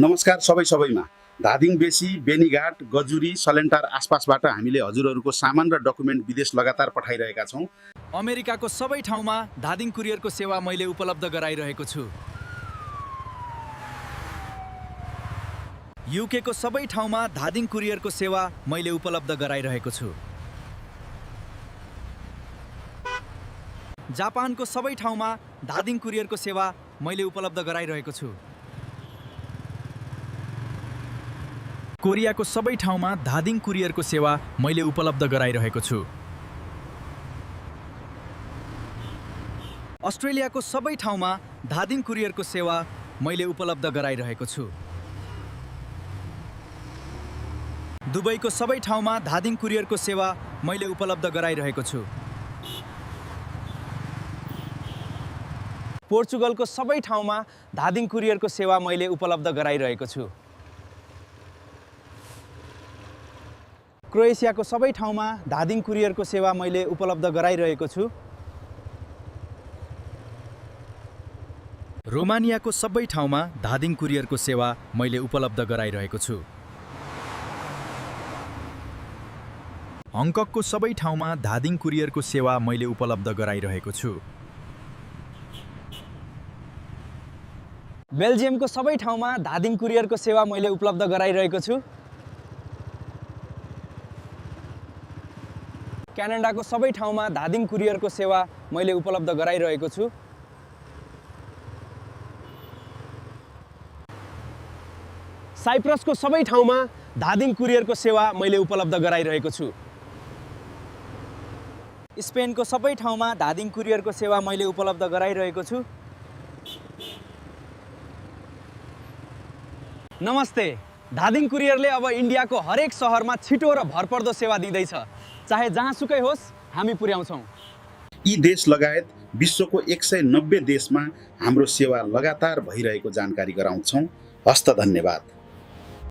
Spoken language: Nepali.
नमस्कार सबैमा धादिङ बेसी बेनीघाट गजुरी सलेन्टार आसपासबाट हामीले हजुरहरूको सामान र डकुमेन्ट विदेश लगातार पठाइरहेका छौँ। अमेरिकाको सबै ठाउँमा धादिङ कुरियरको सेवा मैले उपलब्ध गराइरहेको छु। युकेको सबै ठाउँमा धादिङ कुरियरको सेवा मैले उपलब्ध गराइरहेको छु। जापानको सबै ठाउँमा धादिङ कुरियरको सेवा मैले उपलब्ध गराइरहेको छु। कोरियाको सबै ठाउँमा धादिङ कुरियरको सेवा मैले उपलब्ध गराइरहेको छु। अस्ट्रेलियाको सबै ठाउँमा धादिङ कुरियरको सेवा मैले उपलब्ध गराइरहेको छु। दुबईको सबै ठाउँमा धादिङ कुरियरको सेवा मैले उपलब्ध गराइरहेको छु। पोर्चुगलको सबै ठाउँमा धादिङ कुरियरको सेवा मैले उपलब्ध गराइरहेको छु। क्रोएसियाको सबै ठाउँमा धादिङ कुरियरको सेवा मैले उपलब्ध गराइरहेको छु। रोमानियाको सबै ठाउँमा धादिङ कुरियरको सेवा मैले उपलब्ध गराइरहेको छु। हङकङको सबै ठाउँमा धादिङ कुरियरको सेवा मैले उपलब्ध गराइरहेको छु। बेल्जियमको सबै ठाउँमा धादिङ कुरियरको सेवा मैले उपलब्ध गराइरहेको छु। क्यानाडाको सबै ठाउँमा धादिङ कुरियरको सेवा मैले उपलब्ध गराइरहेको छु। साइप्रसको सबै ठाउँमा धादिङ कुरियरको सेवा मैले उपलब्ध गराइरहेको छु। स्पेनको सबै ठाउँमा धादिङ कुरियरको सेवा मैले उपलब्ध गराइरहेको छु। नमस्ते। धादिङ कुरियरले अब इन्डियाको हरेक सहरमा छिटो र भरपर्दो सेवा दिँदैछ। चाहे जहाँसुकै होस् हामी पुर्याउँछौँ। यी देश लगायत विश्वको 190 देशमा हाम्रो सेवा लगातार भइरहेको जानकारी गराउँछौँ। हस्त धन्यवाद।